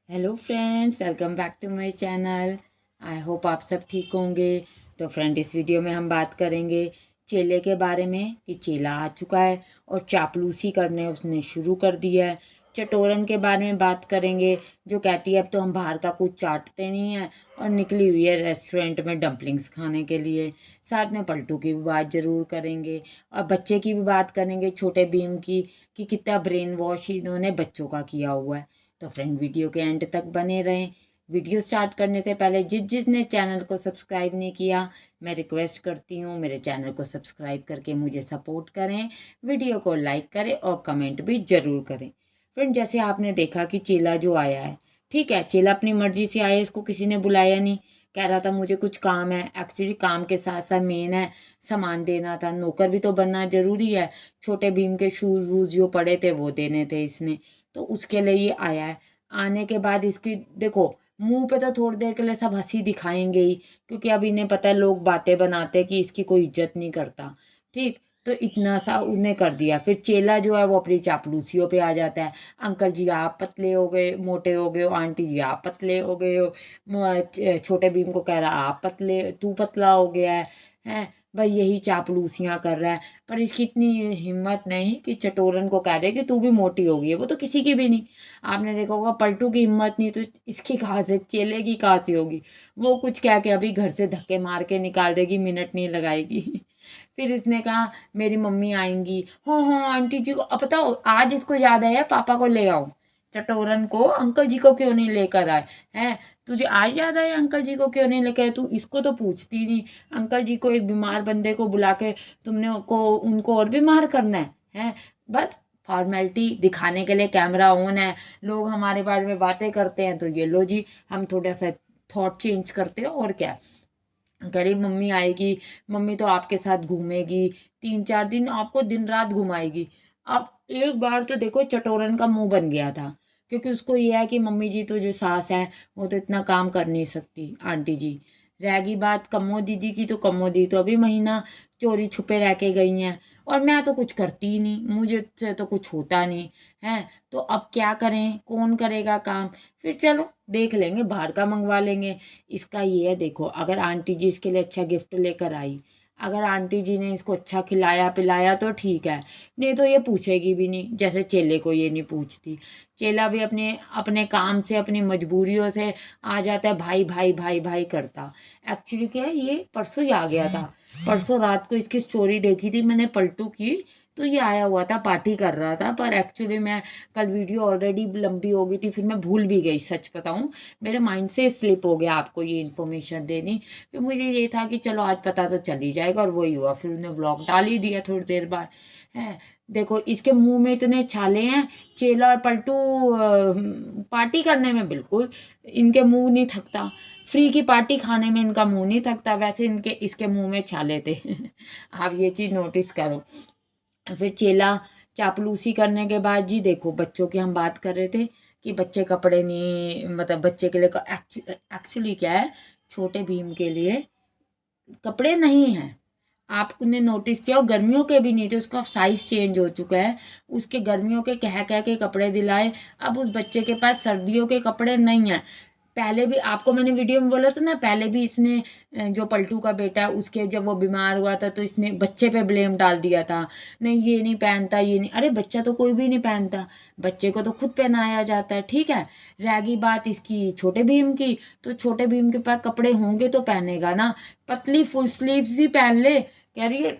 Hello friends, welcome back to my channel. I hope आप सब ठीक होंगे। तो फ्रेंड, इस वीडियो में हम बात करेंगे चेले के बारे में कि चेला आ चुका है और चापलूसी करने उसने शुरू कर दिया है। चटोरन के बारे में बात करेंगे जो कहती है अब तो हम बाहर का कुछ चाटते नहीं हैं और निकली हुई है रेस्टोरेंट में डंपलिंग्स खाने के लिए। साथ में पलटू की भी बात ज़रूर करेंगे और बच्चे की भी बात करेंगे, छोटे भीम की, कि कितना ब्रेन वॉश इन्होंने बच्चों का किया हुआ है। तो फ्रेंड, वीडियो के एंड तक बने रहें। वीडियो स्टार्ट करने से पहले जिसने चैनल को सब्सक्राइब नहीं किया, मैं रिक्वेस्ट करती हूँ मेरे चैनल को सब्सक्राइब करके मुझे सपोर्ट करें, वीडियो को लाइक करें और कमेंट भी ज़रूर करें। फ्रेंड, जैसे आपने देखा कि चेला जो आया है, ठीक है, चेला अपनी मर्जी से आया, इसको किसी ने बुलाया नहीं। कह रहा था मुझे कुछ काम है। एक्चुअली काम के साथ साथ मेन है सामान देना था, नौकर भी तो बनना ज़रूरी है। छोटे भीम के शूज़ वूज जो पड़े थे वो देने थे इसने, तो उसके लिए ये आया है। आने के बाद इसकी देखो, मुंह पे तो थोड़ी देर के लिए सब हंसी दिखाएंगे ही, क्योंकि अब इन्हें पता है लोग बातें बनाते हैं कि इसकी कोई इज्जत नहीं करता। ठीक, तो इतना सा उन्हें कर दिया। फिर चेला जो है वो अपनी चापलूसियों पे आ जाता है। अंकल जी आप पतले हो गए, मोटे हो गए हो, आंटी जी आप पतले हो गए हो। छोटे भीम को कह रहा आप पतले, तू पतला हो गया है। हैं, भाई यही चापलूसियां कर रहा है। पर इसकी इतनी हिम्मत नहीं कि चटोरन को कह दे कि तू भी मोटी हो गई है, वो तो किसी की भी नहीं। आपने देखा होगा पलटू की हिम्मत नहीं, तो इसकी कहाँ से, चेले की कहाँ से होगी। वो कुछ कह के अभी घर से धक्के मार के निकाल देगी, मिनट नहीं लगाएगी। फिर इसने कहा मेरी मम्मी आएंगी। हाँ हाँ, आंटी जी को अब बताओ, आज इसको याद आया पापा को ले आओ। चटोरन को अंकल जी को क्यों नहीं लेकर आए हैं? तुझे आज याद आया अंकल जी को क्यों नहीं लेकर आए? तू इसको तो पूछती नहीं। अंकल जी को, एक बीमार बंदे को बुला के तुमने को उनको और बीमार करना है? हैं, बस फॉर्मेलिटी दिखाने के लिए कैमरा ऑन है, लोग हमारे बारे में बातें करते हैं तो ये लो जी, हम थोड़ा सा थॉट चेंज करते हैं और क्या। गरीब मम्मी आएगी, मम्मी तो आपके साथ घूमेगी, 3-4 दिन आपको दिन रात घुमाएगी। अब एक बार तो देखो चटोरन का मुंह बन गया था, क्योंकि उसको ये है कि मम्मी जी तो जो सास है वो तो इतना काम कर नहीं सकती, आंटी जी। रहेगी बात कम्मो दीदी की, तो कम्मो दीदी तो अभी महीना चोरी छुपे रह के गई हैं और मैं तो कुछ करती ही नहीं, मुझे से तो कुछ होता नहीं है। तो अब क्या करें, कौन करेगा काम? फिर चलो देख लेंगे, बाहर का मंगवा लेंगे। इसका ये है, देखो, अगर आंटी जी इसके लिए अच्छा गिफ्ट लेकर आई, अगर आंटी जी ने इसको अच्छा खिलाया पिलाया तो ठीक है, नहीं तो ये पूछेगी भी नहीं, जैसे चेले को ये नहीं पूछती। चेला भी अपने अपने काम से, अपनी मजबूरियों से आ जाता है, भाई भाई भाई भाई करता। एक्चुअली क्या है, ये परसों ही आ गया था। परसों रात को इसकी स्टोरी देखी थी मैंने पलटू की, तो ये आया हुआ था, पार्टी कर रहा था। पर एक्चुअली मैं कल वीडियो ऑलरेडी लंबी हो गई थी, फिर मैं भूल भी गई, सच बताऊं मेरे माइंड से स्लिप हो गया आपको ये इन्फॉर्मेशन देनी। फिर मुझे ये था कि चलो आज पता तो चल ही जाएगा, और वही हुआ। फिर उन्हें व्लॉग डाल ही दिया थोड़ी देर बाद। है, देखो इसके मुंह में इतने छाले हैं। चेला और पलटू पार्टी करने में बिल्कुल इनके मुंह नहीं थकता, फ्री की पार्टी खाने में इनका मुंह नहीं थकता, वैसे इनके इसके मुंह में छाले थे। आप ये चीज़ नोटिस करो। फिर चेला चापलूसी करने के बाद जी, देखो बच्चों की हम बात कर रहे थे कि बच्चे कपड़े नहीं, मतलब बच्चे के लिए एक्चुअली क्या है, छोटे भीम के लिए कपड़े नहीं हैं। आपने नोटिस किया हो, गर्मियों के भी नहीं थे, उसका साइज चेंज हो चुका है। उसके गर्मियों के कह कह के कपड़े दिलाए, अब उस बच्चे के पास सर्दियों के कपड़े नहीं हैं। पहले भी आपको मैंने वीडियो में बोला था ना, पहले भी इसने जो पलटू का बेटा है उसके, जब वो बीमार हुआ था तो इसने बच्चे पे ब्लेम डाल दिया था। नहीं ये नहीं पहनता, ये नहीं, अरे बच्चा तो कोई भी नहीं पहनता, बच्चे को तो खुद पहनाया जाता है, ठीक है। रह गई बात इसकी छोटे भीम की, तो छोटे भीम के पास कपड़े होंगे तो पहनेगा ना। पतली फुल स्लीव्स ही पहन ले, कह रही है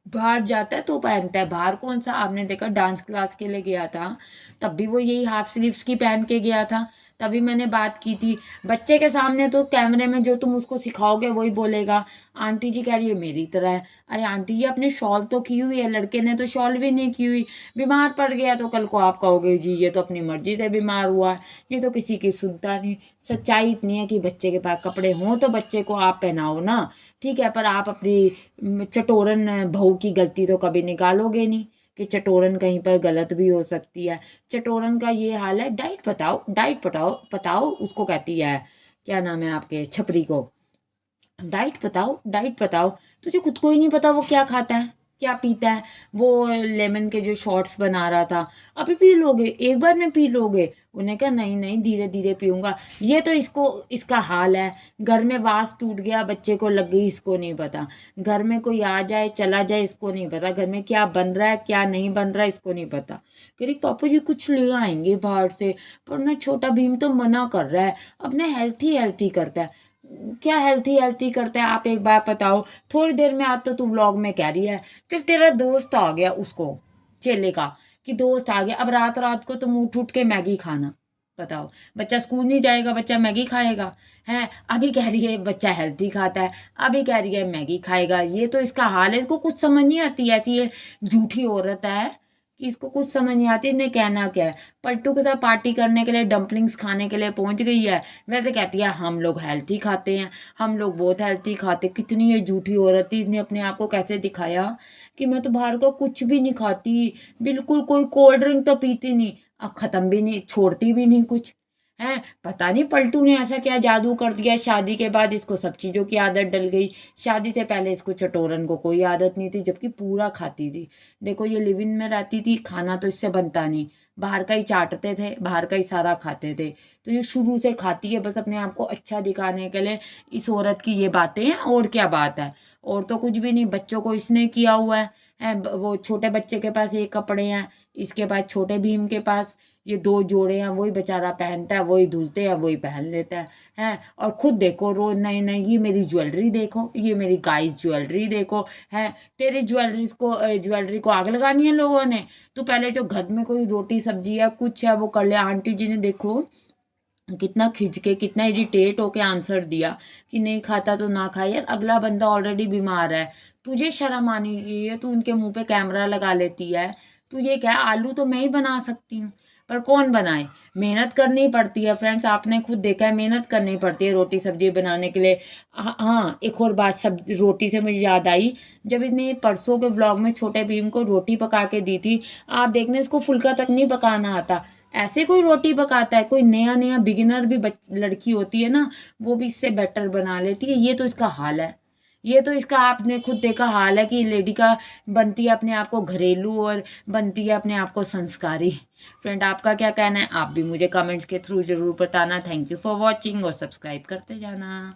बाहर जाता है तो पहनता है। बाहर कौन सा, आपने देखा डांस क्लास के लिए गया था तब भी वो यही हाफ स्लीव्स की पहन के गया था। तभी मैंने बात की थी, बच्चे के सामने तो कैमरे में जो तुम उसको सिखाओगे वही बोलेगा। आंटी जी कह रही है मेरी तरह है। अरे आंटी जी अपने शॉल तो की हुई है, लड़के ने तो शॉल भी नहीं की हुई। बीमार पड़ गया तो कल को आप कहोगे जी ये तो अपनी मर्जी से बीमार हुआ है, ये तो किसी की सुनता नहीं। सच्चाई इतनी है कि बच्चे के पास कपड़े हों तो बच्चे को आप पहनाओ ना, ठीक है। पर आप अपनी चटोरन बहू की गलती तो कभी निकालोगे नहीं कि चटोरन कहीं पर गलत भी हो सकती है। चटोरन का ये हाल है, डाइट बताओ, डाइट बताओ बताओ, उसको कहती है, क्या नाम है आपके छपरी को, डाइट बताओ डाइट बताओ। तुझे खुद को ही नहीं पता वो क्या खाता है, क्या पीता है, वो लेमन के जो शॉट्स बना रहा था, अभी पी लोगे, एक बार में पी लोगे? उन्हें कहा नहीं नहीं, धीरे धीरे पीऊँगा। ये तो इसका हाल है। घर में वास टूट गया, बच्चे को लग गई, इसको नहीं पता। घर में कोई आ जाए चला जाए, इसको नहीं पता। घर में क्या बन रहा है क्या नहीं बन रहा है, इसको नहीं पता। कह रही पापा जी कुछ ले आएंगे बाहर से, पर ना छोटा भीम तो मना कर रहा है, अपने हेल्थी हेल्थी करता है। क्या हेल्थी हेल्थी करता है, आप एक बार बताओ। थोड़ी देर में आज तो तू व्लॉग में कह रही है चल तेरा दोस्त आ गया, उसको चेले का कि दोस्त आ गया, अब रात रात को तुम उठ उठ के मैगी खाना। बताओ, बच्चा स्कूल नहीं जाएगा, बच्चा मैगी खाएगा? है, अभी कह रही है बच्चा हेल्थी खाता है, अभी कह रही है मैगी खाएगा। ये तो इसका हाल है। इसको कुछ समझ नहीं आती, ऐसी ये झूठी औरत है कि इसको कुछ समझ नहीं आती इन्हें कहना क्या है। पट्टू के साथ पार्टी करने के लिए, डम्पलिंग्स खाने के लिए पहुंच गई है, वैसे कहती है हम लोग हेल्थी खाते हैं, हम लोग बहुत हेल्थी खाते। कितनी ये झूठी औरत थी, इसने अपने आप को कैसे दिखाया कि मैं तो बाहर का कुछ भी नहीं खाती, बिल्कुल कोई कोल्ड ड्रिंक तो पीती नहीं, अब ख़त्म भी नहीं, छोड़ती भी नहीं कुछ। हैं, पता नहीं पलटू ने ऐसा क्या जादू कर दिया, शादी के बाद इसको सब चीज़ों की आदत डल गई। शादी से पहले इसको चटोरन को कोई आदत नहीं थी, जबकि पूरा खाती थी। देखो ये लिव इन में रहती थी, खाना तो इससे बनता नहीं, बाहर का ही चाटते थे, बाहर का ही सारा खाते थे। तो ये शुरू से खाती है बस अपने आप को अच्छा दिखाने के लिए। इस औरत की ये बातें हैं, और क्या बात है, और तो कुछ भी नहीं। बच्चों को इसने किया हुआ है, वो छोटे बच्चे के पास ये कपड़े हैं, इसके पास छोटे भीम के पास ये दो जोड़े हैं, वही बेचारा पहनता है, वही धुलते हैं, वही पहन लेता है। हैं, और खुद देखो रोज नई नई, ये मेरी ज्वेलरी देखो, ये मेरी गाइस ज्वेलरी देखो। है, तेरी ज्वेलरी को आग लगानी है लोगों ने? तू पहले जो घर में कोई रोटी सब्जी या कुछ है वो कर ले। आंटी जी ने देखो कितना खिंच के, कितना इरिटेट होके आंसर दिया कि नहीं खाता तो ना खाए। यार अगला बंदा ऑलरेडी बीमार है, तुझे शर्म आनी चाहिए, तू उनके मुंह पे कैमरा लगा लेती है। तुझे क्या, आलू तो मैं ही बना सकती हूँ, पर कौन बनाए? मेहनत करनी पड़ती है फ्रेंड्स, आपने खुद देखा है, मेहनत करनी पड़ती है रोटी सब्जी बनाने के लिए। हाँ, एक और बात, सब रोटी से मुझे याद आई, जब इसने परसों के व्लॉग में छोटे भीम को रोटी पका के दी थी, आप देखना इसको फुल्का तक नहीं पकाना आता। ऐसे कोई रोटी पकाता है? कोई नया नया बिगिनर भी लड़की होती है ना, वो भी इससे बेटर बना लेती है। ये तो इसका हाल है, ये तो इसका आपने खुद देखा हाल है कि लेडी का बनती है अपने आप को घरेलू और बनती है अपने आप को संस्कारी। फ्रेंड आपका क्या कहना है, आप भी मुझे कमेंट्स के थ्रू ज़रूर बताना। थैंक यू फॉर वॉचिंग, और सब्सक्राइब करते जाना।